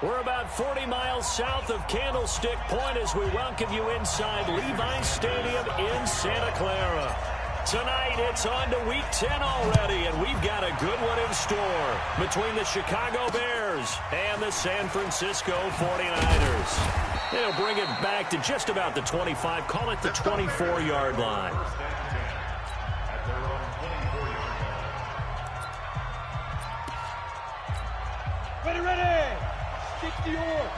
We're about 40 miles south of Candlestick Point as we welcome you inside Levi's Stadium in Santa Clara. Tonight, it's on to Week 10 already, and we've got a good one in store between the Chicago Bears and the San Francisco 49ers. They'll bring it back to just about the 25, call it the 24-yard line. Ready! Stick to yours.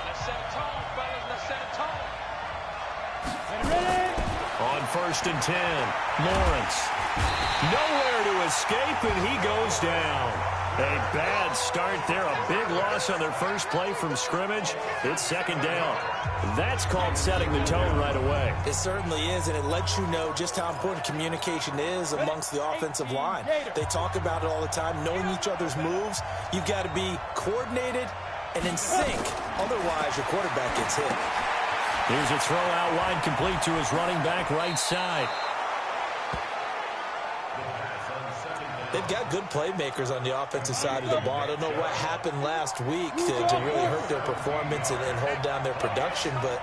Let's set a tone, fellas. Let's set a tone. Ready? On 1st and 10, Lawrence. Nowhere to escape, and he goes down. A bad start there. A big loss on their first play from scrimmage. It's 2nd down. That's called setting the tone right away. It certainly is, and it lets you know just how important communication is amongst the offensive line. They talk about it all the time, knowing each other's moves. You've got to be coordinated and in sync. Otherwise, your quarterback gets hit. Here's a throw out wide, complete to his running back right side. They've got good playmakers on the offensive side of the ball. I don't know what happened last week to really hurt their performance and hold down their production, but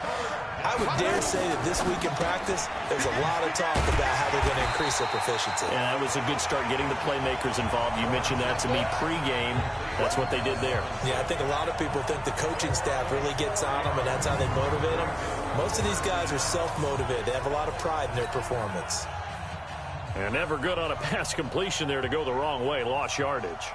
I would dare say that this week in practice, there's a lot of talk about how they're going to increase their proficiency. And that was a good start, getting the playmakers involved. You mentioned that to me pregame. That's what they did there. Yeah, I think a lot of people think the coaching staff really gets on them, and that's how they motivate them. Most of these guys are self-motivated. They have a lot of pride in their performance. And never good on a pass completion there to go the wrong way. Lost yardage.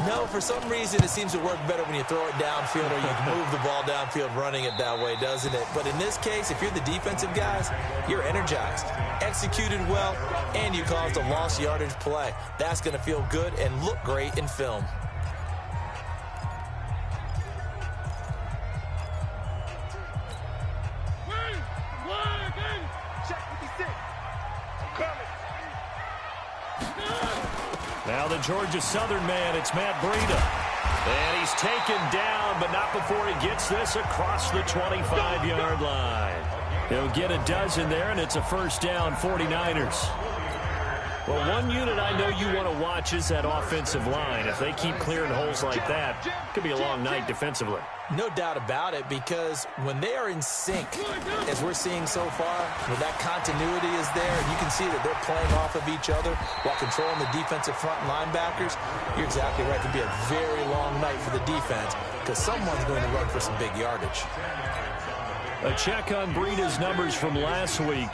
No, for some reason it seems to work better when you throw it downfield or you move the ball downfield running it that way, doesn't it? But in this case, if you're the defensive guys, you're energized, executed well, and you caused a lost yardage play. That's going to feel good and look great in film. Now the Georgia Southern man, it's Matt Breida. And he's taken down, but not before he gets this across the 25-yard line. He'll get a dozen there, and it's a 1st down, 49ers. Well, one unit I know you want to watch is that offensive line. If they keep clearing holes like that, it could be a long night defensively. No doubt about it, because when they are in sync, as we're seeing so far, when that continuity is there, and you can see that they're playing off of each other while controlling the defensive front linebackers, you're exactly right. It could be a very long night for the defense because someone's going to run for some big yardage. A check on Breida's numbers from last week.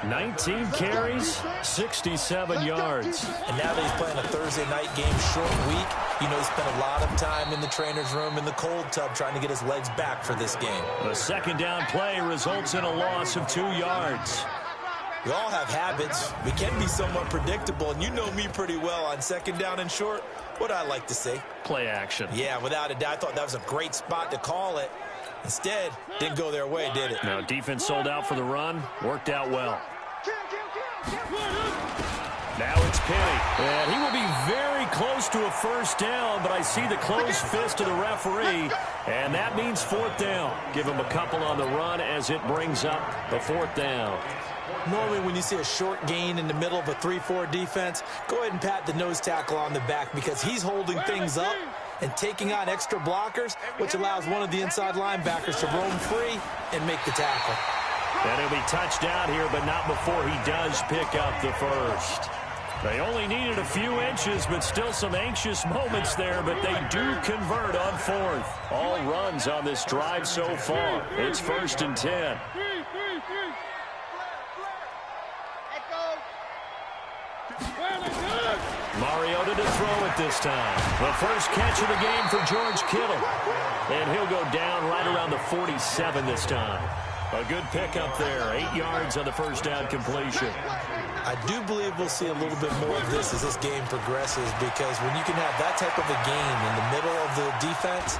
19 carries, 67 yards. And now that he's playing a Thursday night game, short week, you know he spent a lot of time in the trainer's room in the cold tub trying to get his legs back for this game. The 2nd down play results in a loss of 2 yards. We all have habits. We can be somewhat predictable, and you know me pretty well on 2nd down and short. What I like to say? Play action. Yeah, without a doubt. I thought that was a great spot to call it. Instead, didn't go their way, did it? No, defense sold out for the run. Worked out well. Now it's Penny. And he will be very close to a 1st down, but I see the closed fist of the referee, and that means 4th down. Give him a couple on the run as it brings up the 4th down. Normally when you see a short gain in the middle of a 3-4 defense, go ahead and pat the nose tackle on the back because he's holding things up and taking on extra blockers, which allows one of the inside linebackers to roam free and make the tackle. And he'll be touched out here, but not before he does pick up the 1st. They only needed a few inches, but still some anxious moments there, but they do convert on 4th. All runs on this drive so far. It's 1st and 10. Mariota to throw it this time. The first catch of the game for George Kittle. And he'll go down right around the 47 this time. A good pickup there. 8 yards on the 1st down completion. I do believe we'll see a little bit more of this as this game progresses because when you can have that type of a game in the middle of the defense,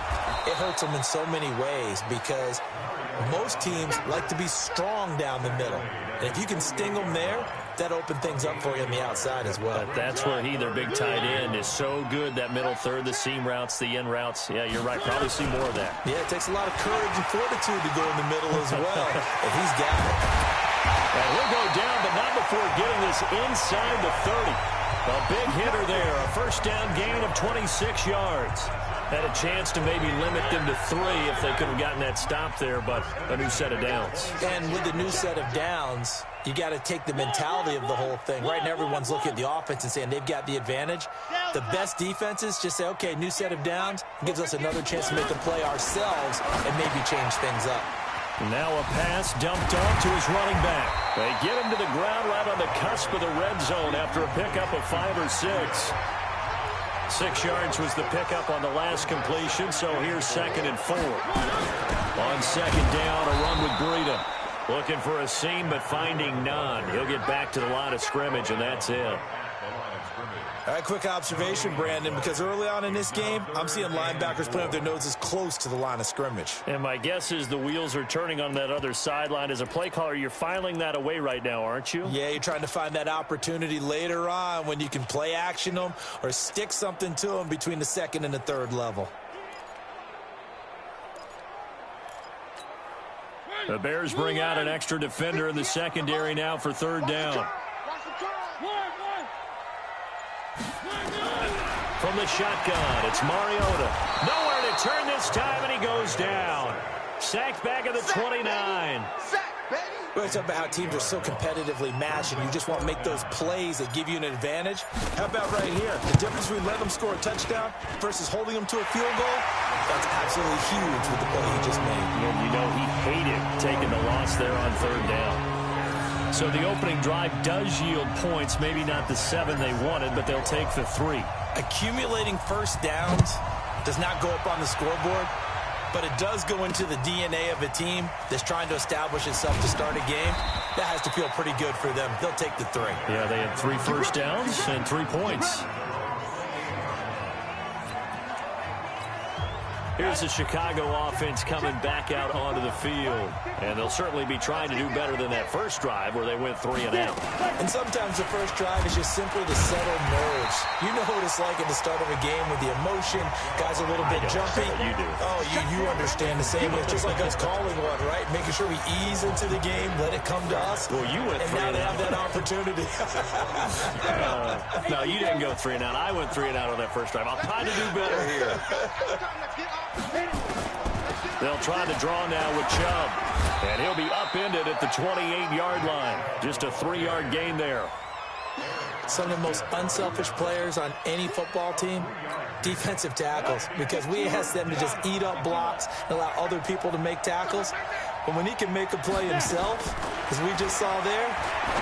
it hurts them in so many ways because most teams like to be strong down the middle. And if you can sting them there, that opens things up for you on the outside as well. But that's where their big tight end, is so good, that middle third, the seam routes, the in routes. Yeah, you're right. Probably see more of that. Yeah, it takes a lot of courage and fortitude to go in the middle as well. And he's got it. And he'll go down, but not before getting this inside the 30. A big hitter there, a first down gain of 26 yards. Had a chance to maybe limit them to 3 if they could have gotten that stop there, but a new set of downs. And with the new set of downs, you got to take the mentality of the whole thing. Right now, everyone's looking at the offense and saying they've got the advantage. The best defenses just say, okay, new set of downs, gives us another chance to make the play ourselves and maybe change things up. Now a pass dumped off to his running back. They get him to the ground right on the cusp of the red zone after a pickup of 5 or 6. 6 yards was the pickup on the last completion, so here's 2nd and 4. On 2nd down, a run with Breida. Looking for a seam, but finding none. He'll get back to the line of scrimmage, and that's it. All right, quick observation, Brandon, because early on in this game, I'm seeing linebackers putting up their noses close to the line of scrimmage. And my guess is the wheels are turning on that other sideline. As a play caller, you're filing that away right now, aren't you? Yeah, you're trying to find that opportunity later on when you can play action them or stick something to them between the 2nd and the 3rd level. The Bears bring out an extra defender in the secondary now for 3rd down. From the shotgun, it's Mariota. Nowhere to turn this time, and he goes down. Sacked back at the 29. We're talking about how teams are so competitively matched, and you just want to make those plays that give you an advantage. How about right here? The difference between letting them score a touchdown versus holding them to a field goal, that's absolutely huge with the play he just made. And you know he hated taking the loss there on 3rd down. So the opening drive does yield points, maybe not the 7 they wanted, but they'll take the 3. Accumulating first downs does not go up on the scoreboard, but it does go into the DNA of a team that's trying to establish itself to start a game. That has to feel pretty good for them. They'll take the 3. Yeah, they had 3 first downs and 3 points. Here's the Chicago offense coming back out onto the field. And they'll certainly be trying to do better than that first drive where they went 3 and out. And sometimes the first drive is just simply to settle nerves. You know what it's like at the start of a game with the emotion. Guys are a little bit jumpy. You do. Oh, you understand the same. It's just like us calling one, right? Making sure we ease into the game, let it come to us. Well, you went 3 and now they have that opportunity. No, you didn't go 3 and out. I went 3 and out on that first drive. I'll try to do better here. They'll try to draw now with Chubb. And he'll be upended at the 28-yard line. Just a 3-yard gain there. Some of the most unselfish players on any football team, defensive tackles, because we ask them to just eat up blocks and allow other people to make tackles. But when he can make a play himself, as we just saw there,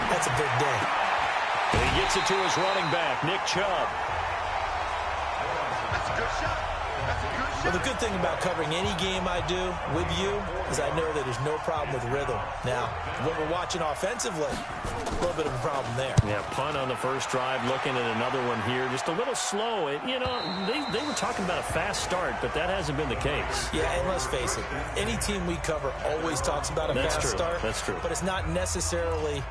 that's a big day. And he gets it to his running back, Nick Chubb. That's a good shot. Well, the good thing about covering any game I do with you is I know that there's no problem with rhythm. Now, when we're watching offensively, a little bit of a problem there. Yeah, punt on the first drive, looking at another one here. Just a little slow. You know, they were talking about a fast start, but that hasn't been the case. Yeah, and let's face it, any team we cover always talks about a fast start. That's true. But it's not necessarily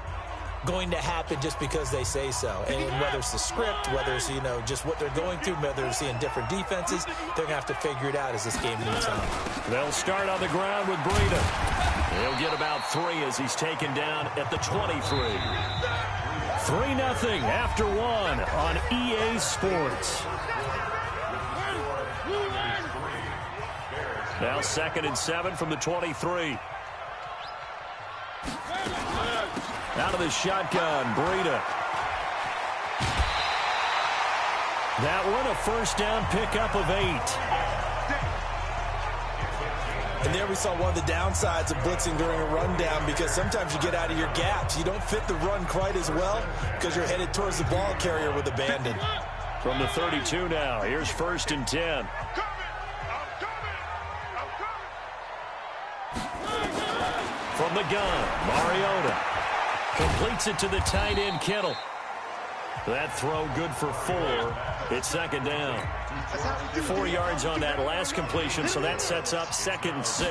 going to happen just because they say so. And whether it's the script, whether it's, you know, just what they're going through, whether they're seeing different defenses, they're going to have to figure it out as this game moves on. They'll start on the ground with Breida. He'll get about 3 as he's taken down at the 23. 3-0 after 1 on EA Sports. Now 2nd and 7 from the 23. Out of the shotgun, Breida. That one, a first down pickup of 8. And there we saw one of the downsides of blitzing during a rundown, because sometimes you get out of your gaps. You don't fit the run quite as well because you're headed towards the ball carrier with abandon. From the 32 now, here's 1st and 10. From the gun, Mariota completes it to the tight end, Kittle. That throw good for 4. It's 2nd down. 4 yards on that last completion, so that sets up 2nd and 6.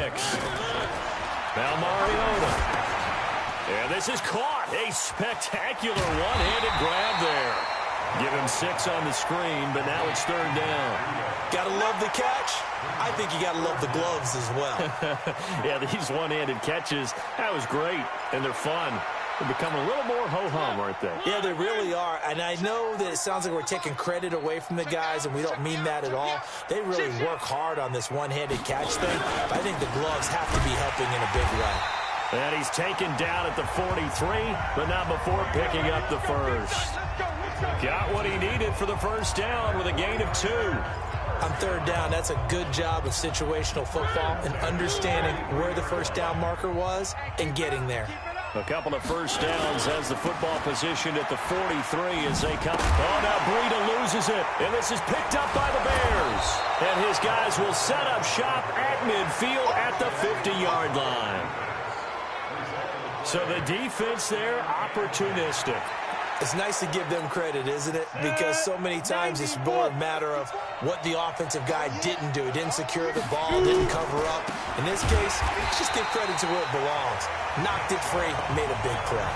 Now Mariota. And this is caught. A spectacular one-handed grab there. Give him 6 on the screen, but now it's 3rd down. Gotta love the catch. I think you gotta love the gloves as well. Yeah, these one-handed catches, that was great, and they're fun. They're becoming a little more ho-hum, aren't they? Yeah, they really are. And I know that it sounds like we're taking credit away from the guys, and we don't mean that at all. They really work hard on this one-handed catch thing. But I think the gloves have to be helping in a big way. And he's taken down at the 43, but not before picking up the first. Got what he needed for the first down with a gain of 2. On third down, that's a good job of situational football and understanding where the first down marker was and getting there. A couple of first downs as the football positioned at the 43 as they come. Oh, now Breida loses it, and this is picked up by the Bears. And his guys will set up shop at midfield at the 50-yard line. So the defense there, opportunistic. It's nice to give them credit, isn't it? Because so many times it's more a matter of what the offensive guy didn't do. Didn't secure the ball, didn't cover up. In this case, let's just give credit to where it belongs. Knocked it free, made a big play.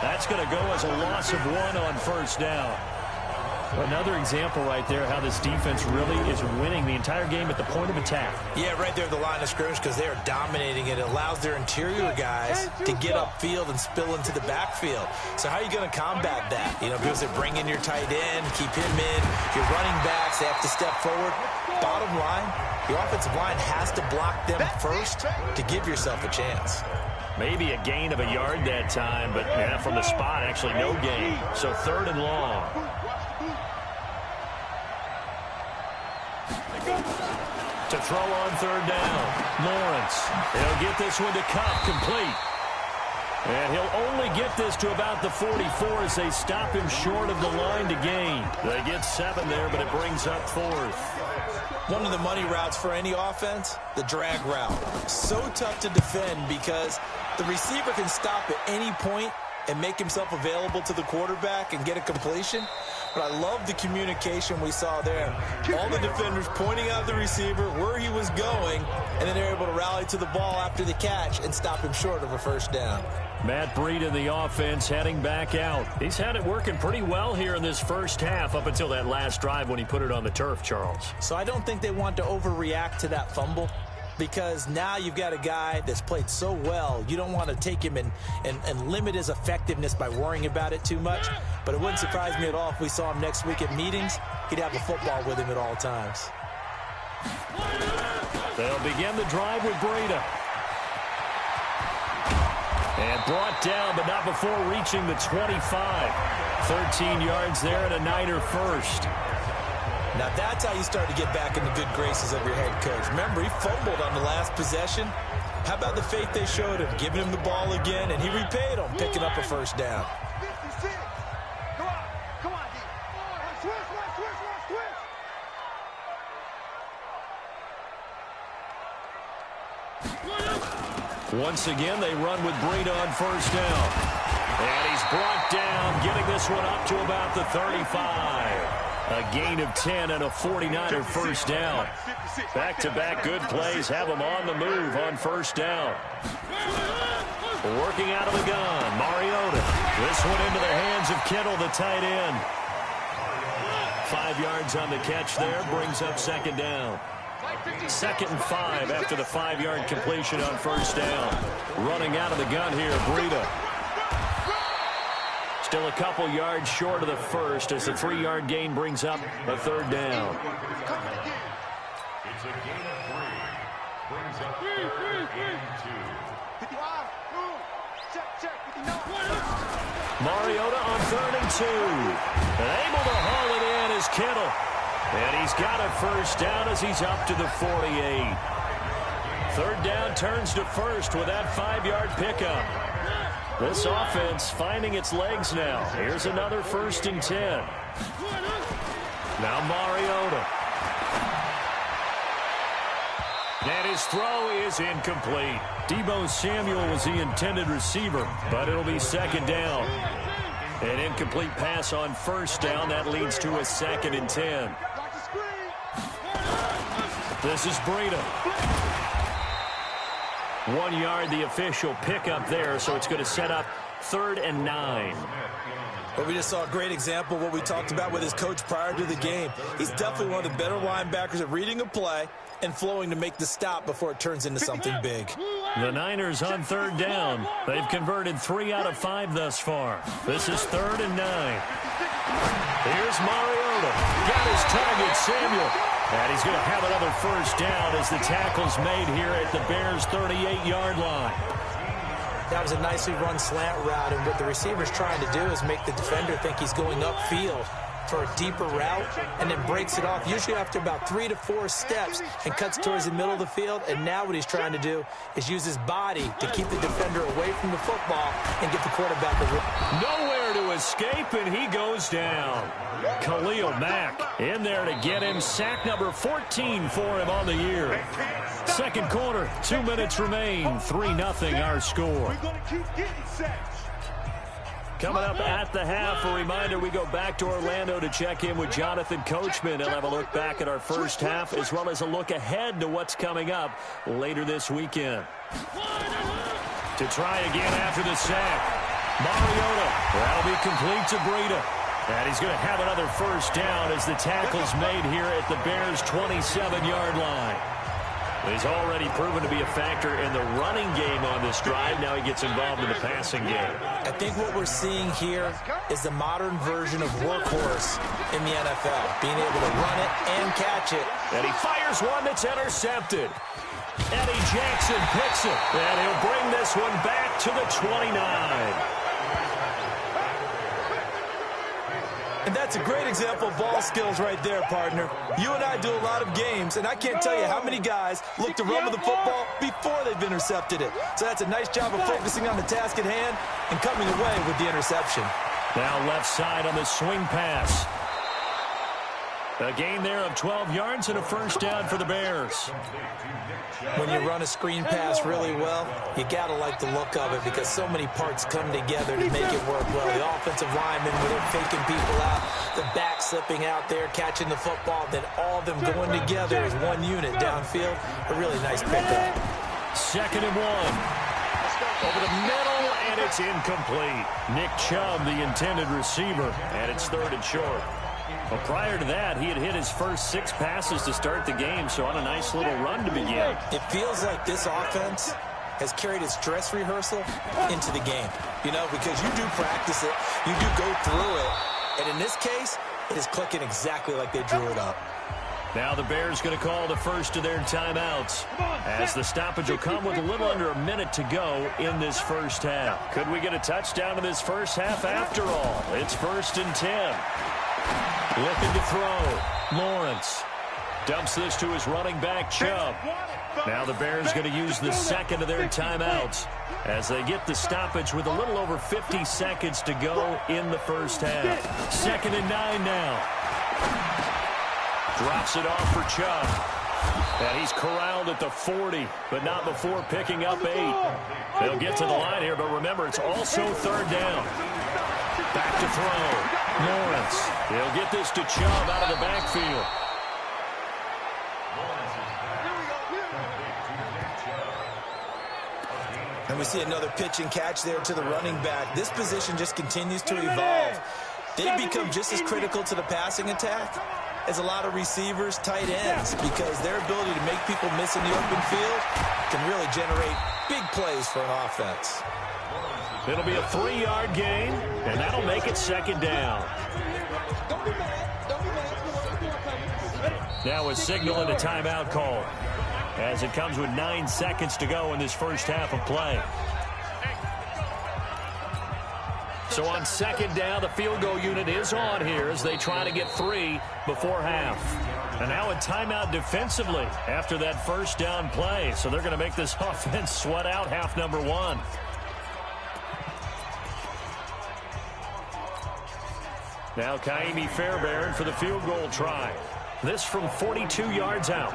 That's going to go as a loss of 1 on first down. Another example right there how this defense really is winning the entire game at the point of attack. Yeah, right there at the line of scrimmage because they are dominating it. It allows their interior guys to get upfield and spill into the backfield. So how are you going to combat that? You know, because they bring in your tight end, keep him in. Your running backs, they have to step forward. Bottom line, the offensive line has to block them first to give yourself a chance. Maybe a gain of a yard that time, but yeah, from the spot, actually no gain. So 3rd and long. To throw on 3rd down, Lawrence. He'll get this one to Cup, complete. And he'll only get this to about the 44 as they stop him short of the line to gain. They get 7 there, but it brings up 4th. One of the money routes for any offense, the drag route. So tough to defend because the receiver can stop at any point and make himself available to the quarterback and get a completion. But I love the communication we saw there. All the defenders pointing out the receiver, where he was going, and then they're able to rally to the ball after the catch and stop him short of a first down. Matt Breida, the offense, heading back out. He's had it working pretty well here in this first half up until that last drive when he put it on the turf, Charles. So I don't think they want to overreact to that fumble, because now you've got a guy that's played so well, you don't want to take him and limit his effectiveness by worrying about it too much. But it wouldn't surprise me at all if we saw him next week at meetings. He'd have a football with him at all times. They'll begin the drive with Breida. And brought down, but not before reaching the 25. 13 yards there and a Niner first. Now that's how you start to get back in the good graces of your head coach. Remember, he fumbled on the last possession. How about the faith they showed him, giving him the ball again, and he repaid him, picking up a first down. Once again, they run with Breida on first down. And he's brought down, getting this one up to about the 35. A gain of 10 and a 49er first down. Back-to-back good plays have them on the move on first down. Working out of the gun, Mariota. This one into the hands of Kittle, the tight end. 5 yards on the catch there, brings up 2nd down. 2nd and 5 after the 5-yard completion on first down. Running out of the gun here, Breida. Still a couple yards short of the first as the 3-yard gain brings up a 3rd down. It's a gain of 3. Brings up 3rd and 2. Mariota on 3rd and 2. And able to haul it in is Kittle. And he's got a first down as he's up to the 48. 3rd down turns to first with that 5-yard pickup. This offense finding its legs now. Here's another 1st and 10. Now Mariota. And his throw is incomplete. Deebo Samuel was the intended receiver, but it'll be 2nd down. An incomplete pass on first down. That leads to a 2nd and 10. This is Breida. 1 yard, the official pickup there, so it's going to set up 3rd and 9. Well, we just saw a great example of what we talked about with his coach prior to the game. He's definitely one of the better linebackers at reading a play and flowing to make the stop before it turns into something big. The Niners on third down. They've converted 3 out of 5 thus far. This is 3rd and 9. Here's Mariota. Got his target, Samuel. And he's going to have another first down as the tackle's made here at the Bears' 38-yard line. That was a nicely run slant route, and what the receiver's trying to do is make the defender think he's going upfield for a deeper route, and then breaks it off, usually after about 3 to 4 steps, and cuts towards the middle of the field. And now what he's trying to do is use his body to keep the defender away from the football and get the quarterback a nowhere to escape, and he goes down. Khalil Mack in there to get him. Sack number 14 for him on the year. Second quarter, 2 minutes remain. 3-0 our score. We're going to keep getting sacks. Coming up at the half, a reminder, we go back to Orlando to check in with Jonathan Coachman. He'll have a look back at our first half as well as a look ahead to what's coming up later this weekend. To try again after the sack. Mariota, that'll be complete to Breida. And he's going to have another first down as the tackle's made here at the Bears' 27-yard line. He's already proven to be a factor in the running game on this drive. Now he gets involved in the passing game. I think what we're seeing here is the modern version of workhorse in the NFL, being able to run it and catch it. And he fires one that's intercepted. Eddie Jackson picks it, and he'll bring this one back to the 29. And that's a great example of ball skills right there, partner. You and I do a lot of games, and I can't tell you how many guys look to run with the football before they've intercepted it. So that's a nice job of focusing on the task at hand and coming away with the interception. Now left side on the swing pass. A gain there of 12 yards and a first down for the Bears. When you run a screen pass really well, you got to like the look of it because so many parts come together to make it work well. The offensive linemen, where they're faking people out, the back slipping out there, catching the football, then all of them going together as one unit downfield. A really nice pickup. 2nd and 1. Over the middle, and it's incomplete. Nick Chubb, the intended receiver, and it's 3rd and short. Well, prior to that, he had hit his first 6 passes to start the game, so on a nice little run to begin. It feels like this offense has carried its dress rehearsal into the game, you know, because you do practice it, you do go through it, and in this case, it is clicking exactly like they drew it up. Now the Bears going to call the first of their timeouts as the stoppage will come with a little under a minute to go in this first half. Could we get a touchdown in this first half after all? It's 1st and 10. Looking to throw. Lawrence dumps this to his running back, Chubb. Now the Bears going to use the second of their timeouts as they get the stoppage with a little over 50 seconds to go in the first half. 2nd and 9 now. Drops it off for Chubb. And he's corralled at the 40, but not before picking up 8. They'll get to the line here, but remember, it's also 3rd down. Back to throw. Lawrence. He'll get this to Chubb out of the backfield. And we see another pitch and catch there to the running back. This position just continues to evolve. They become just as critical to the passing attack as a lot of receivers, tight ends, because their ability to make people miss in the open field can really generate big plays for an offense. It'll be a 3-yard gain, and that'll make it 2nd down. Now a signal and a timeout call as it comes with 9 seconds to go in this first half of play. So on 2nd down, the field goal unit is on here as they try to get 3 before half. And now a timeout defensively after that first down play. So they're going to make this offense sweat out half number 1. Now Kaimi Fairbairn for the field goal try. This from 42 yards out.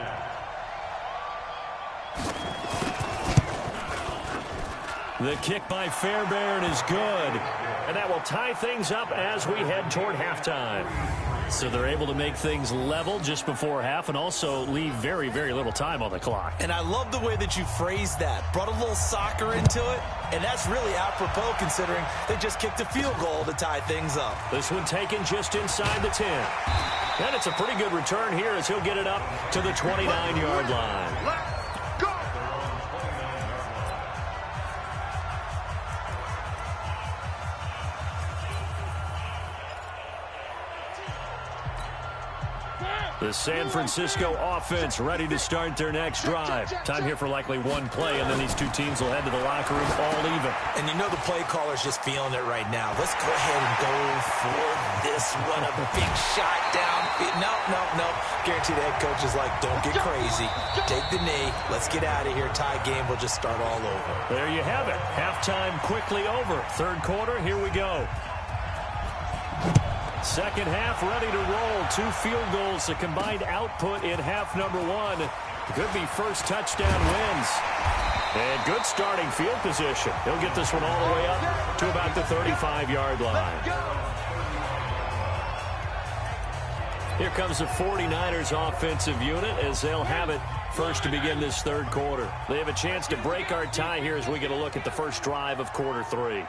The kick by Fairbairn is good. And that will tie things up as we head toward halftime. So they're able to make things level just before half and also leave very, very little time on the clock. And I love the way that you phrased that. Brought a little soccer into it. And that's really apropos considering they just kicked a field goal to tie things up. This one taken just inside the 10. And it's a pretty good return here as he'll get it up to the 29-yard line. The San Francisco offense ready to start their next drive. Time here for likely one play, and then these two teams will head to the locker room all even. And you know the play caller's just feeling it right now. Let's go ahead and go for this one. A big shot down. No. Guarantee the head coach is like, don't get crazy. Take the knee. Let's get out of here. Tie game. We'll just start all over. There you have it. Halftime quickly over. Third quarter, here we go. Second half ready to roll. 2 field goals, the combined output in half number 1. Could be first touchdown wins. And good starting field position. He'll get this one all the way up to about the 35-yard line. Here comes the 49ers offensive unit as they'll have it first to begin this third quarter. They have a chance to break our tie here as we get a look at the first drive of quarter 3.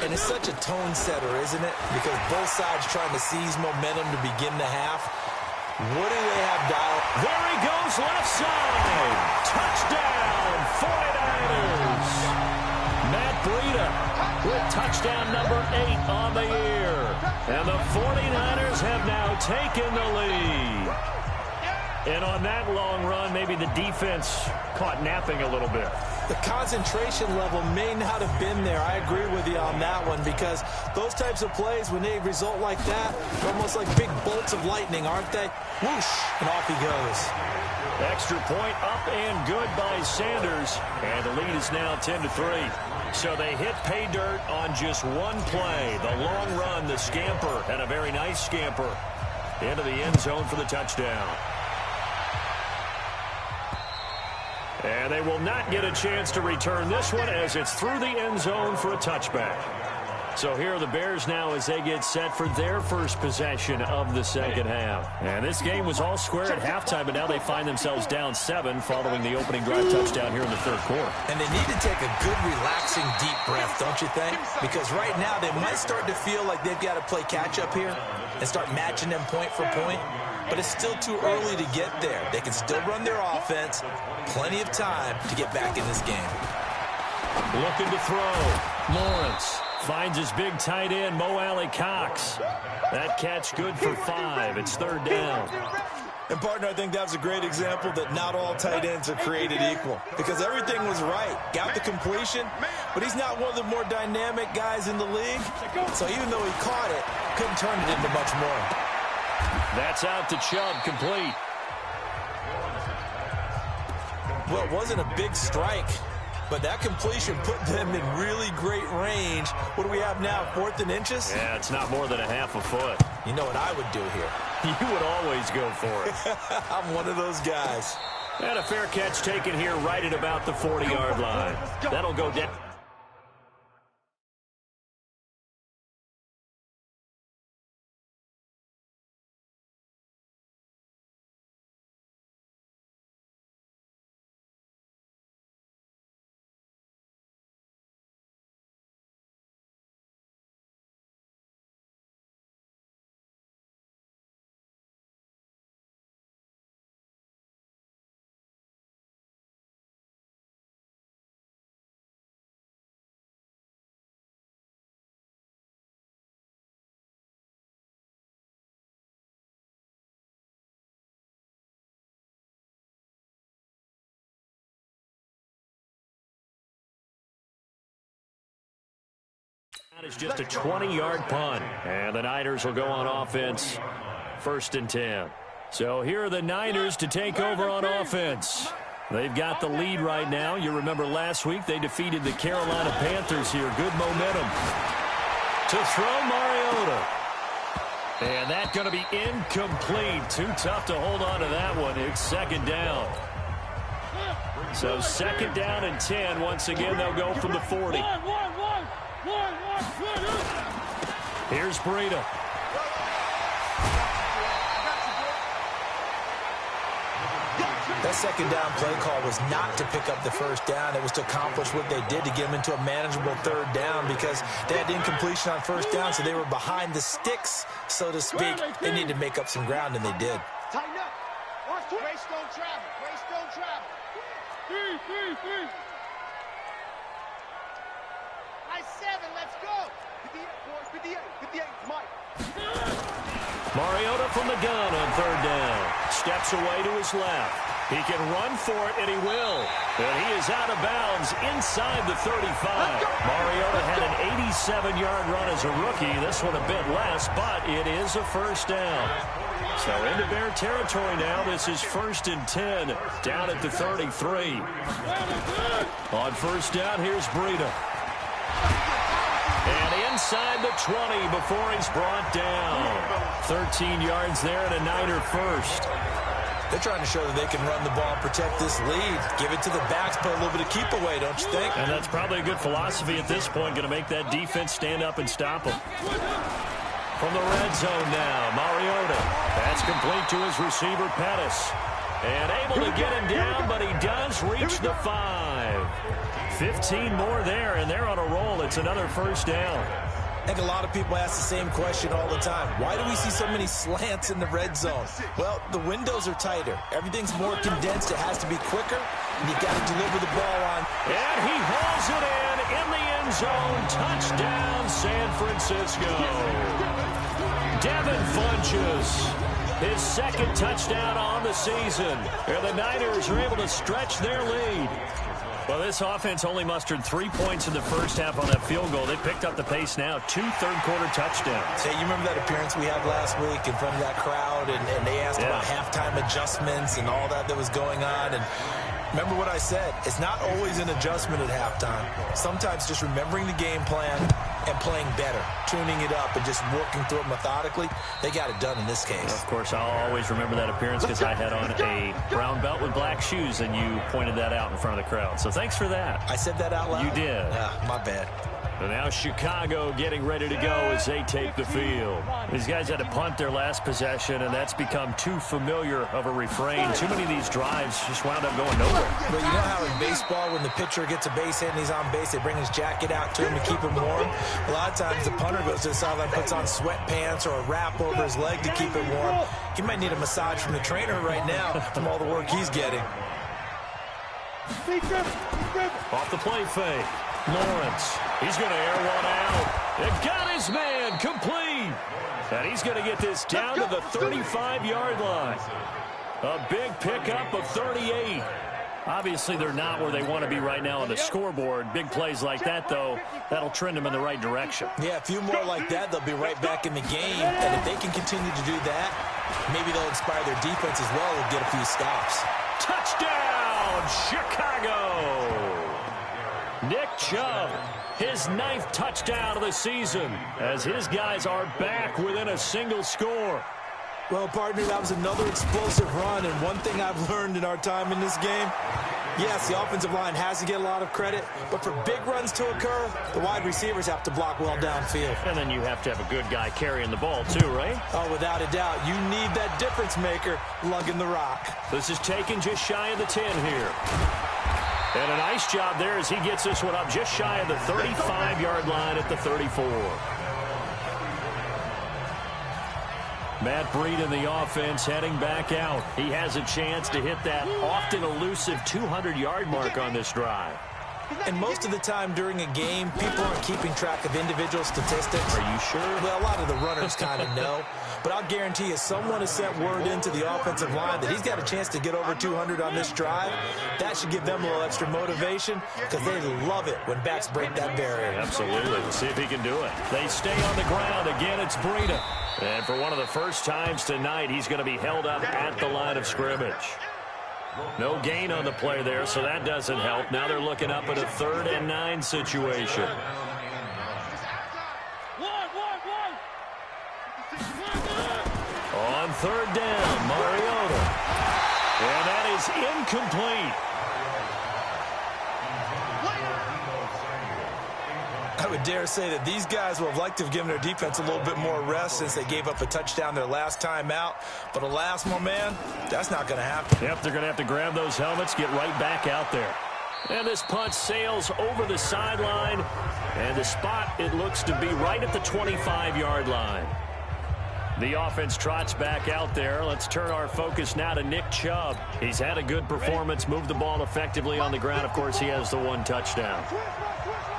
And it's such a tone setter, isn't it? Because both sides trying to seize momentum to begin the half. What do they have dialed? There he goes, left side. Touchdown, 49ers. Matt Breida with touchdown number 8 on the year. And the 49ers have now taken the lead. And on that long run, maybe the defense caught napping a little bit. The concentration level may not have been there. I agree with you on that one because those types of plays, when they result like that, they're almost like big bolts of lightning, aren't they? Whoosh, and off he goes. Extra point up and good by Sanders. And the lead is now 10-3. So they hit pay dirt on just one play. The long run, the scamper, and a very nice scamper into the end zone for the touchdown. And they will not get a chance to return this one as it's through the end zone for a touchback. So here are the Bears now as they get set for their first possession of the second half. And this game was all square at halftime, but now they find themselves down 7 following the opening drive touchdown here in the third quarter. And they need to take a good, relaxing, deep breath, don't you think? Because right now they might start to feel like they've got to play catch-up here and start matching them point for point. But it's still too early to get there. They can still run their offense. Plenty of time to get back in this game. Looking to throw. Lawrence finds his big tight end, Mo Alley-Cox. That catch good for 5. It's third down. And, partner, I think that was a great example that not all tight ends are created equal. Because everything was right. Got the completion, but he's not one of the more dynamic guys in the league. So even though he caught it, couldn't turn it into much more. That's out to Chubb, complete. Well, it wasn't a big strike, but that completion put them in really great range. What do we have now, 4th and inches? Yeah, it's not more than a half a foot. You know what I would do here? You would always go for it. I'm one of those guys. And a fair catch taken here right at about the 40-yard line. That'll go down. That is just a 20-yard punt. And the Niners will go on offense. 1st and 10. So here are the Niners to take over on offense. They've got the lead right now. You remember last week they defeated the Carolina Panthers here. Good momentum. To throw Mariota. And that's going to be incomplete. Too tough to hold on to that one. It's second down. So second down and 10. Once again, they'll go from the 40. Here's Breida. That second down play call was not to pick up the first down. It was to accomplish what they did to get them into a manageable third down because they had incompletion on first down, so they were behind the sticks, so to speak. They needed to make up some ground, and they did. Tighten up. Grace don't travel. Grace don't travel. Three. Nice 7. Let's go. Mariota from the gun on third down. Steps away to his left. He can run for it, and he will. And he is out of bounds inside the 35. Mariota had an 87-yard run as a rookie. This one a bit less, but it is a first down. So into Bear territory now. This is 1st and 10 down at the 33. On first down, here's Breida. And inside the 20 before he's brought down. 13 yards there and a Niner first. They're trying to show that they can run the ball, protect this lead, give it to the backs, put a little bit of keep away, don't you think? And that's probably a good philosophy at this point, going to make that defense stand up and stop them. From the red zone now, Mariota. That's complete to his receiver, Pettis. And able to get him down, but he does reach the 5. 15 more there, and they're on a roll. It's another first down. I think a lot of people ask the same question all the time. Why do we see so many slants in the red zone? Well, the windows are tighter. Everything's more condensed. It has to be quicker, and you've got to deliver the ball on. And he hauls it in the end zone. Touchdown, San Francisco. Devin Funchess, his second touchdown on the season. And the Niners are able to stretch their lead. Well, this offense only mustered 3 points in the first half on that field goal. They picked up the pace now. 2 third-quarter touchdowns. Hey, you remember that appearance we had last week in front of that crowd, and they asked about halftime adjustments and all that was going on, and remember what I said. It's not always an adjustment at halftime. Sometimes just remembering the game plan and playing better, tuning it up and just working through it methodically. They got it done in this case. Of course, I'll always remember that appearance because I had on a brown belt with black shoes, and you pointed that out in front of the crowd. So thanks for that. I said that out loud? You did. My bad. And now Chicago getting ready to go as they take the field. These guys had to punt their last possession, and that's become too familiar of a refrain. Too many of these drives just wound up going nowhere. But you know how in baseball, when the pitcher gets a base hit and he's on base, they bring his jacket out to him to keep him warm? A lot of times the punter goes to the sideline, puts on sweatpants or a wrap over his leg to keep it warm. He might need a massage from the trainer right now from all the work he's getting. Off the play fake. Lawrence, he's going to air one out. It got his man complete. And he's going to get this down to the 35-yard line. A big pickup of 38. Obviously, they're not where they want to be right now on the scoreboard. Big plays like that, though, that'll trend them in the right direction. Yeah, a few more like that, they'll be right back in the game. And if they can continue to do that, maybe they'll inspire their defense as well and get a few stops. Touchdown, Chicago! Nick Chubb, his 9th touchdown of the season, as his guys are back within a single score. Well, partner, that was another explosive run, and one thing I've learned in our time in this game, yes, the offensive line has to get a lot of credit, but for big runs to occur, the wide receivers have to block well downfield. And then you have to have a good guy carrying the ball, too, right? Oh, without a doubt. You need that difference maker lugging the rock. This is taken just shy of the 10 here. And a nice job there as he gets this one up just shy of the 35-yard line at the 34. Matt Breida in the offense heading back out. He has a chance to hit that often elusive 200-yard mark on this drive. And most of the time during a game, people aren't keeping track of individual statistics. Are you sure? Well, a lot of the runners kind of know. But I'll guarantee you someone has sent word into the offensive line that he's got a chance to get over 200 on this drive. That should give them a little extra motivation because they love it when backs break that barrier. Absolutely. Let's see if he can do it. They stay on the ground. Again, it's Breida. And for one of the first times tonight, he's going to be held up at the line of scrimmage. No gain on the play there, so that doesn't help. Now they're looking up at a 3rd and 9 situation. On 3rd down, Mariota. And that is incomplete. I would dare say that these guys will have liked to have given their defense a little bit more rest since they gave up a touchdown their last time out. But alas, my man, that's not going to happen. Yep, they're going to have to grab those helmets, get right back out there. And this punt sails over the sideline. And the spot, it looks to be right at the 25-yard line. The offense trots back out there. Let's turn our focus now to Nick Chubb. He's had a good performance, moved the ball effectively on the ground. Of course, he has the 1 touchdown.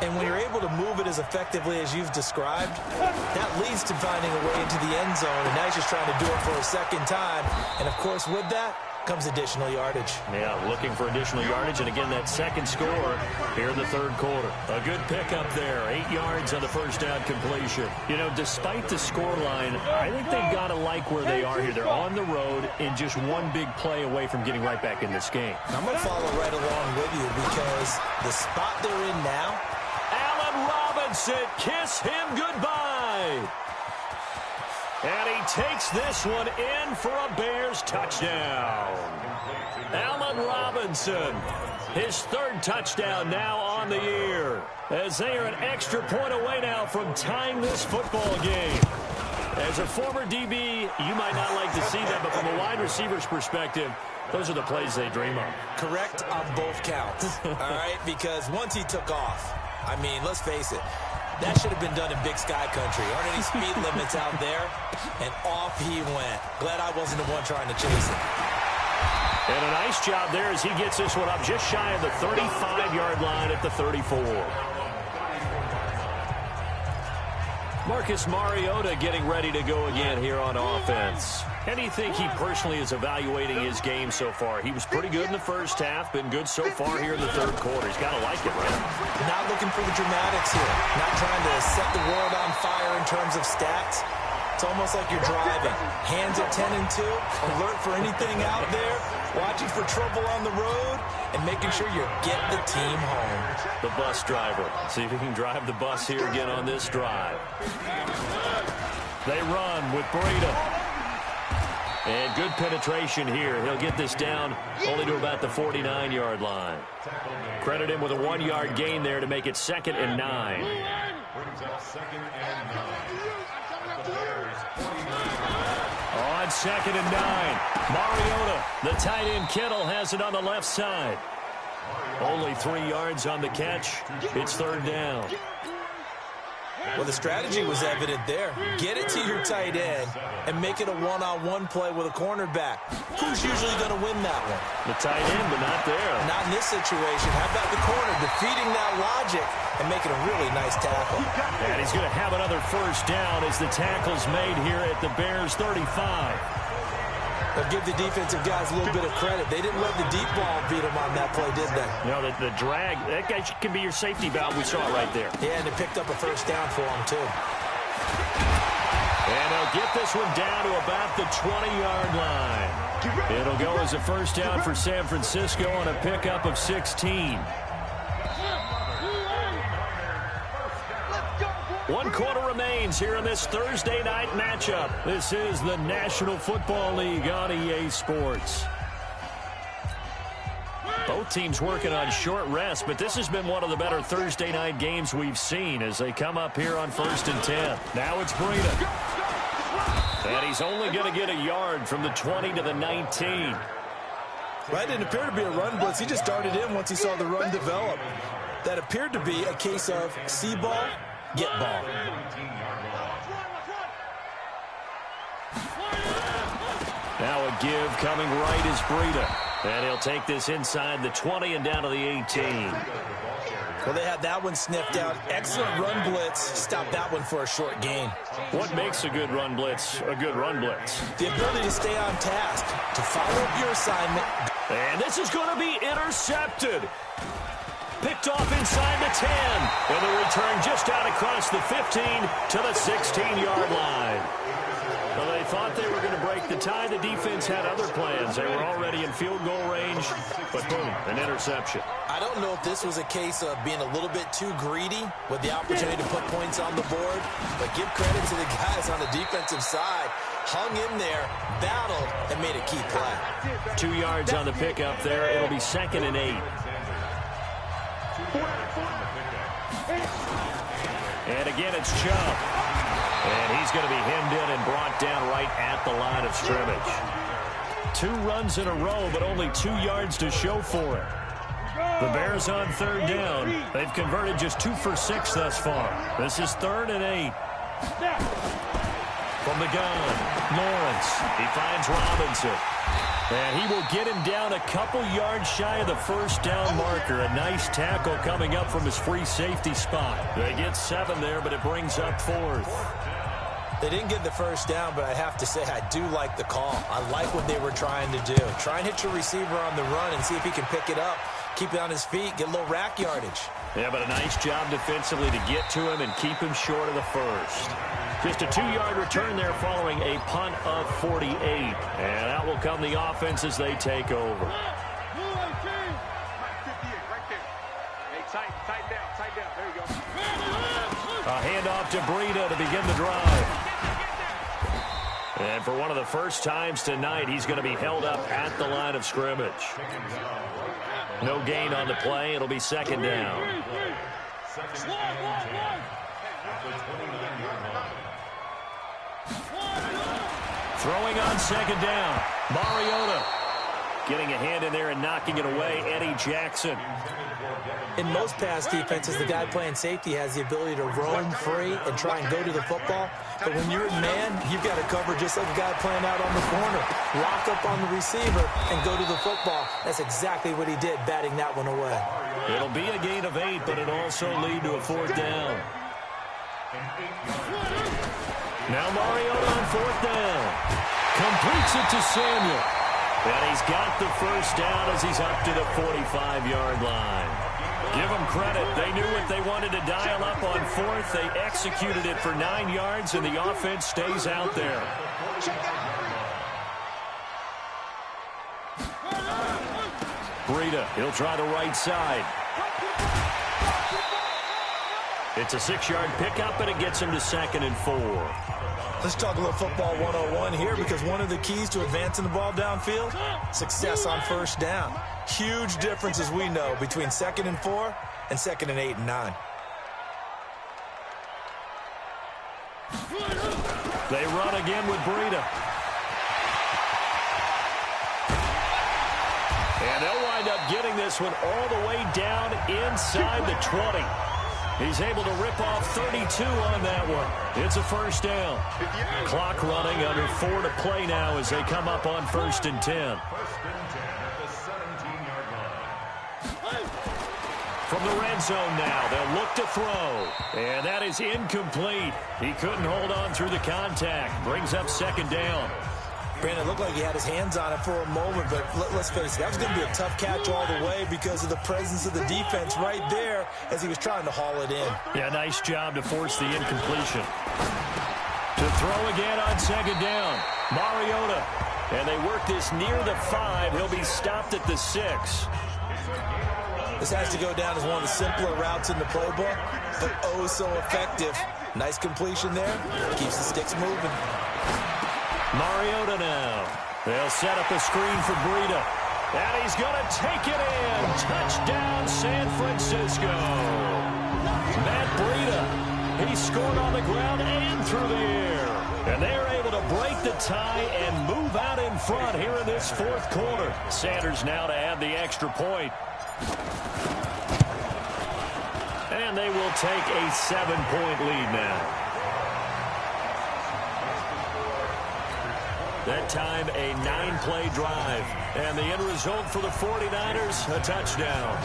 And when you're able to move it as effectively as you've described, that leads to finding a way into the end zone, and now he's just trying to do it for a second time. And, of course, with that comes additional yardage. Yeah, looking for additional yardage, and again, that second score here in the third quarter. A good pickup there, 8 yards on the first down completion. You know, despite the scoreline, I think they've got to like where they are here. They're on the road and just one big play away from getting right back in this game. I'm going to follow right along with you because the spot they're in now, Allen Robinson, kiss him goodbye. And he takes this one in for a Bears touchdown. Allen Robinson, his third touchdown now on the year, as they are an extra point away now from tying this football game. As a former DB, you might not like to see that, but from a wide receiver's perspective, those are the plays they dream of. Correct on both counts, all right? Because once he took off, I mean, let's face it, that should have been done in Big Sky Country. Aren't any speed limits out there? And off he went. Glad I wasn't the one trying to chase him. And a nice job there as he gets this one up just shy of the 35-yard line at the 34. Marcus Mariota getting ready to go again here on offense. How do you think he personally is evaluating his game so far? He was pretty good in the first half, been good so far here in the third quarter. He's got to like it, right? Not looking for the dramatics here. Not trying to set the world on fire in terms of stats. It's almost like you're driving. Hands at 10 and 2, alert for anything out there, watching for trouble on the road, and making sure you get the team home. The bus driver. See if he can drive the bus here again on this drive. They run with Breida. And good penetration here. He'll get this down only to about the 49-yard line. Credit him with a 1-yard gain there to make it 2nd and 9. On 2nd and 9, Mariota, the tight end Kittle, has it on the left side. Only 3 yards on the catch. It's 3rd down. Well, the strategy was evident there. Get it to your tight end and make it a one-on-one play with a cornerback. Who's usually going to win that one? The tight end, but not there. Not in this situation. How about the corner defeating that logic and making a really nice tackle? And he's going to have another first down as the tackle's made here at the Bears 35. They'll give the defensive guys a little bit of credit. They didn't let the deep ball beat them on that play, did they? No, the drag, that guy can be your safety valve. We saw it right there. Yeah, and they picked up a first down for him, too. And they'll get this one down to about the 20-yard line. It'll go as a first down for San Francisco on a pickup of 16. 1 quarter remains here in this Thursday night matchup. This is the National Football League on EA Sports. Both teams working on short rest, but this has been one of the better Thursday night games we've seen as they come up here on 1st and 10. Now it's Breida. And he's only going to get a yard from the 20 to the 19. Well, it didn't appear to be a run blitz. He just darted in once he saw the run develop. That appeared to be a case of see ball, get ball. Now a give coming right is Breida. And he'll take this inside the 20 and down to the 18. Well, they had that one sniffed out. Excellent run blitz. Stop that one for a short gain. What makes a good run blitz a good run blitz? The ability to stay on task, to follow up your assignment. And this is going to be intercepted. Picked off inside the 10. And the return just out across the 15 to the 16-yard line. Well, they thought they were going to break the tie. The defense had other plans. They were already in field goal range, but boom, an interception. I don't know if this was a case of being a little bit too greedy with the opportunity to put points on the board, but give credit to the guys on the defensive side. Hung in there, battled, and made a key play. 2 yards on the pickup there. It'll be 2nd and 8. And again, it's Chubb. And he's going to be hemmed in and brought down right at the line of scrimmage. 2 runs in a row, but only 2 yards to show for it. The Bears on 3rd down. They've converted just 2 for 6 thus far. This is 3rd and 8. From the gun, Lawrence. He finds Robinson. And he will get him down a couple yards shy of the first down marker. A nice tackle coming up from his free safety spot. They get 7 there, but it brings up 4th. They didn't get the first down, but I have to say I do like the call. I like what they were trying to do. Try and hit your receiver on the run and see if he can pick it up. Keep it on his feet, get a little rack yardage. Yeah, but a nice job defensively to get to him and keep him short of the first. Just a 2-yard return there following a punt of 48. And out will come the offense as they take over. Tight down. There you go. A handoff to Breida to begin the drive. And for one of the first times tonight, he's going to be held up at the line of scrimmage. No gain on the play. It'll be second down. Throwing on second down. Mariota getting a hand in there and knocking it away. Eddie Jackson. In most pass defenses, the guy playing safety has the ability to roam free and try and go to the football. But when you're in man, you've got to cover just like a guy playing out on the corner. Lock up on the receiver and go to the football. That's exactly what he did, batting that one away. It'll be a gain of 8, but it'll also lead to a 4th down. Now Mariota on 4th down. Completes it to Samuel. And he's got the first down as he's up to the 45-yard line. Give them credit. They knew what they wanted to dial up on 4th. They executed it for 9 yards, and the offense stays out there. Breida, he'll try the right side. It's a 6-yard pickup, and it gets him to 2nd and 4. Let's talk a little football 101 here, because one of the keys to advancing the ball downfield, success on first down. Huge difference, as we know, between 2nd and 4 and 2nd and 8 and 9. They run again with Breida. And they'll wind up getting this one all the way down inside the 20. He's able to rip off 32 on that one. It's a first down. Clock running, under 4 to play now as they come up on 1st and 10. 1st and 10 at the 17-yard line. From the red zone now, they'll look to throw. And that is incomplete. He couldn't hold on through the contact. Brings up 2nd down. Brandon, it looked like he had his hands on it for a moment, but let's face it, that was going to be a tough catch all the way because of the presence of the defense right there as he was trying to haul it in. Yeah, nice job to force the incompletion. To throw again on 2nd down. Mariota. And they work this near the 5. He'll be stopped at the 6. This has to go down as one of the simpler routes in the playbook, but oh so effective. Nice completion there. Keeps the sticks moving. Mariota now. They'll set up a screen for Breida. And he's going to take it in. Touchdown, San Francisco. Matt Breida. He scored on the ground and through the air. And they're able to break the tie and move out in front here in this 4th quarter. Sanders now to add the extra point. And they will take a 7-point lead now. That time, a 9-play drive. And the end result for the 49ers, a touchdown.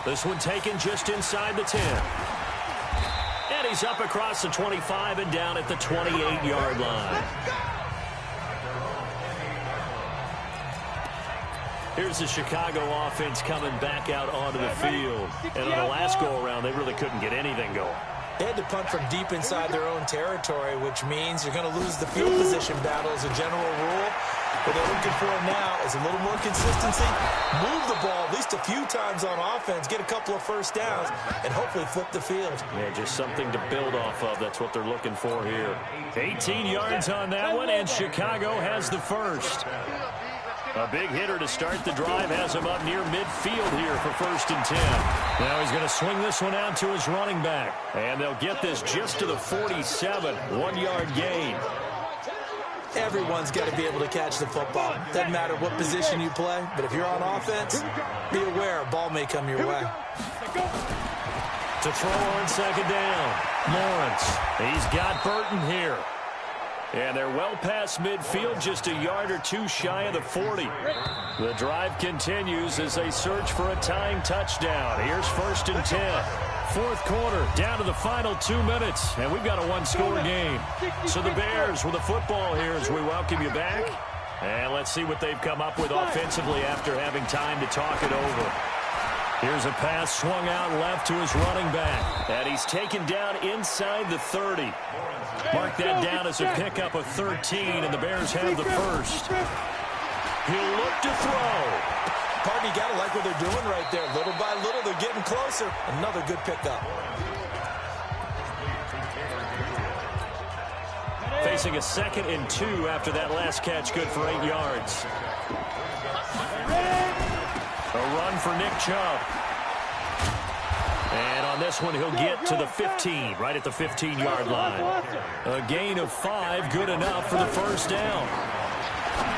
This one taken just inside the 10. And he's up across the 25 and down at the 28-yard line. Here's the Chicago offense coming back out onto the field. And on the last go-around, they really couldn't get anything going. They had to punt from deep inside their own territory, which means you're going to lose the field position battle as a general rule. What they're looking for now is a little more consistency, move the ball at least a few times on offense, get a couple of first downs, and hopefully flip the field. Yeah, just something to build off of. That's what they're looking for here. 18 yards on that one, and Chicago has the first. A big hitter to start the drive has him up near midfield here for 1st and 10. Now he's going to swing this one out to his running back. And they'll get this just to the 47, 1-yard gain. Everyone's got to be able to catch the football. Doesn't matter what position you play, but if you're on offense, be aware a ball may come your way. To throw on 2nd down, Lawrence. He's got Burton here. And they're well past midfield, just a yard or two shy of the 40. The drive continues as they search for a tying touchdown. Here's 1st and 10. Fourth quarter, down to the final 2 minutes, and we've got a one-score game. So the Bears with the football here as we welcome you back. And let's see what they've come up with offensively after having time to talk it over. Here's a pass swung out left to his running back. And he's taken down inside the 30. Mark that down as a pickup of 13, and the Bears have the first. He'll look to throw. Pardon, you got to like what they're doing right there. Little by little, they're getting closer. Another good pickup. Facing a 2nd and 2 after that last catch, good for 8 yards. A run for Nick Chubb. And on this one, he'll get to the 15, right at the 15-yard line. A gain of 5, good enough for the first down.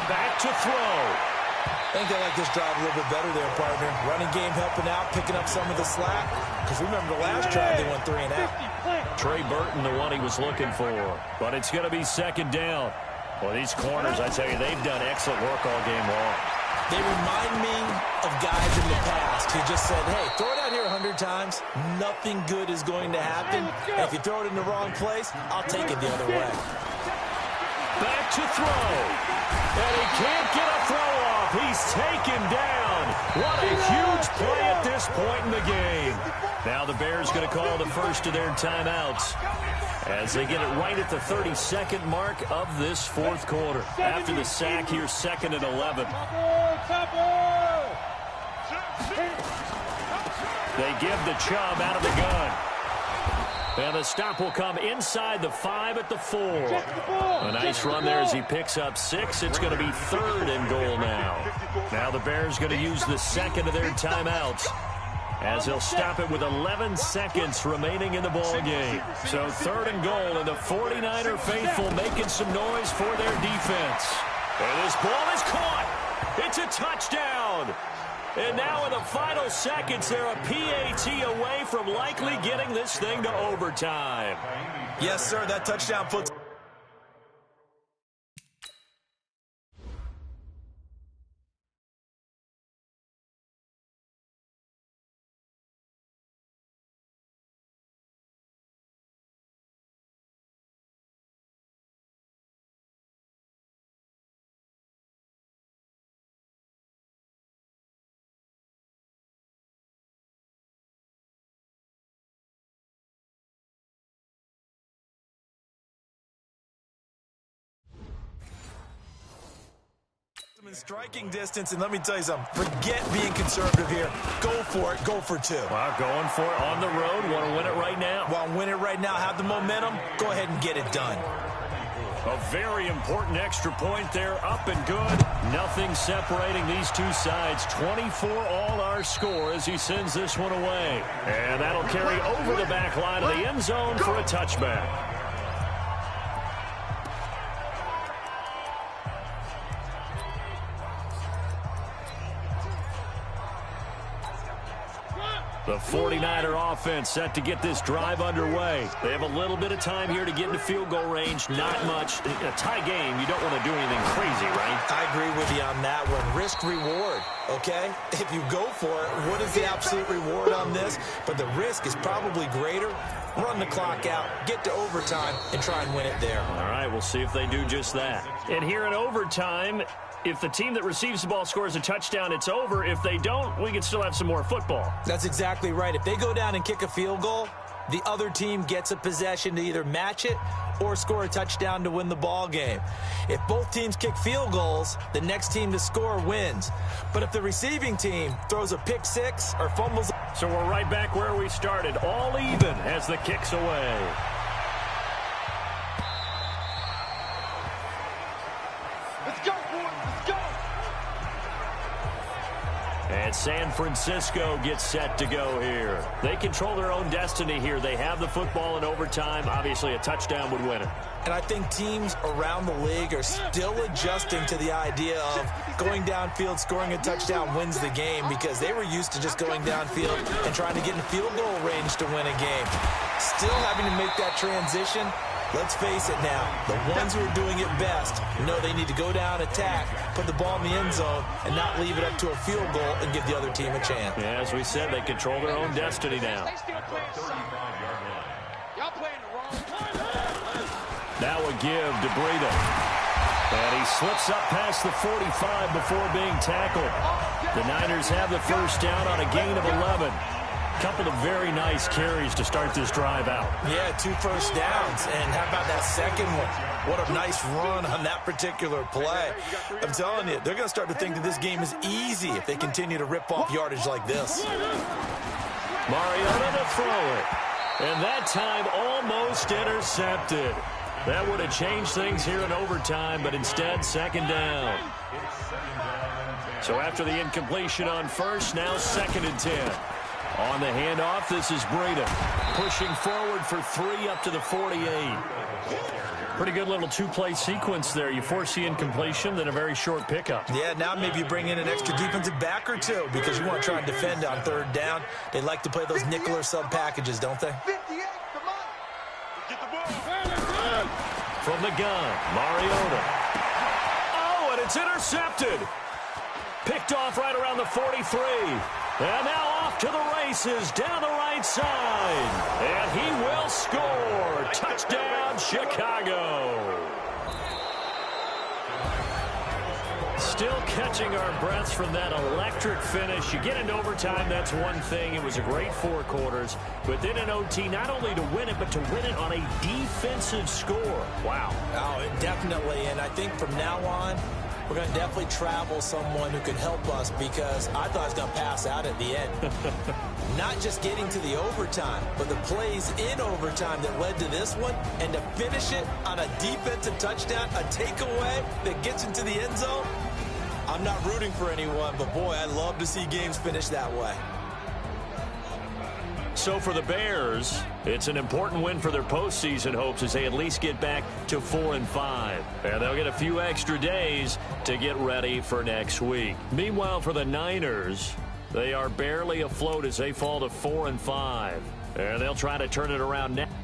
Back to throw. I think they like this drive a little bit better there, partner. Running game helping out, picking up some of the slack. Because remember the last drive, they went 3 and out. Trey Burton, the one he was looking for. But it's going to be 2nd down. Well, these corners, I tell you, they've done excellent work all game long. They remind me of guys in the past who just said, hey, throw it out here 100 times. Nothing good is going to happen. And if you throw it in the wrong place, I'll take it the other way. Back to throw. And he can't get a throw off. He's taken down. What a huge play at this point in the game. Now the Bears going to call the first of their timeouts as they get it right at the 32nd mark of this fourth quarter. After the sack, here's 2nd and 11. They give the Chubb out of the gun. And the stop will come inside the 5 at the 4. A nice run there as he picks up 6. It's going to be 3rd and goal now. Now the Bears going to use the 2nd of their timeouts as they'll stop it with 11 seconds remaining in the ball game. So 3rd and goal, and the 49er faithful making some noise for their defense. And this ball is caught. It's a touchdown. And now in the final seconds, they're a PAT away from likely getting this thing to overtime. Yes, sir, that touchdown puts... in striking distance, and let me tell you something. Forget being conservative here. Go for it. Go for 2. Well, going for it on the road. Want to win it right now. Want to win it right now. Have the momentum. Go ahead and get it done. A very important extra point there. Up and good. Nothing separating these two sides. 24 all our score as he sends this one away. And that'll carry over the back line of the end zone for a touchback. The 49er offense set to get this drive underway. They have a little bit of time here to get into field goal range. Not much. In a tie game, you don't want to do anything crazy, right? I agree with you on that one. Risk-reward, okay? If you go for it, what is the absolute reward on this? But the risk is probably greater. Run the clock out, get to overtime, and try and win it there. All right, we'll see if they do just that. And here in overtime, if the team that receives the ball scores a touchdown, it's over. If they don't, we can still have some more football. That's exactly right. If they go down and kick a field goal, the other team gets a possession to either match it or score a touchdown to win the ball game. If both teams kick field goals, the next team to score wins. But if the receiving team throws a pick six or fumbles... So we're right back where we started, all even as the kick's away. Let's go, boys. Let's go. And San Francisco gets set to go here. They control their own destiny here. They have the football in overtime. Obviously, a touchdown would win it. And I think teams around the league are still adjusting to the idea of going downfield, scoring a touchdown wins the game, because they were used to just going downfield and trying to get in field goal range to win a game. Still having to make that transition, Let's face it now, the ones who are doing it best know they need to go down, attack, put the ball in the end zone, and not leave it up to a field goal and give the other team a chance. Yeah, as we said, they control their own destiny now. Now a give to Breida. And he slips up past the 45 before being tackled. The Niners have the first down on a gain of 11. Couple of very nice carries to start this drive out. Yeah, 2 first downs. And how about that second one? What a nice run on that particular play. I'm telling you, they're going to start to think that this game is easy if they continue to rip off yardage like this. Mariota to throw it. And that time almost intercepted. That would have changed things here in overtime, but instead, second down. So after the incompletion on first, now 2nd and 10. On the handoff, this is Breida pushing forward for 3 up to the 48. Pretty good little 2-play sequence there. You force the incompletion, then a very short pickup. Yeah, now maybe you bring in an extra defensive back or 2 because you want to try and defend on 3rd down. They like to play those nickel or sub packages, don't they? From the gun, Mariota. Oh, and it's intercepted. Picked off right around the 43. And now off to the races down the right side. And he will score. Touchdown, Chicago. Still catching our breaths from that electric finish. You get into overtime, that's one thing. It was a great 4 quarters. But then in OT, not only to win it, but to win it on a defensive score. Wow. Oh, definitely. And I think from now on, we're going to definitely travel someone who can help us because I thought I was going to pass out at the end. Not just getting to the overtime, but the plays in overtime that led to this one, and to finish it on a defensive touchdown, a takeaway that gets into the end zone. I'm not rooting for anyone, but boy, I love to see games finish that way. So for the Bears, it's an important win for their postseason hopes as they at least get back to 4-5. And they'll get a few extra days to get ready for next week. Meanwhile, for the Niners, they are barely afloat as they fall to 4-5. And they'll try to turn it around next.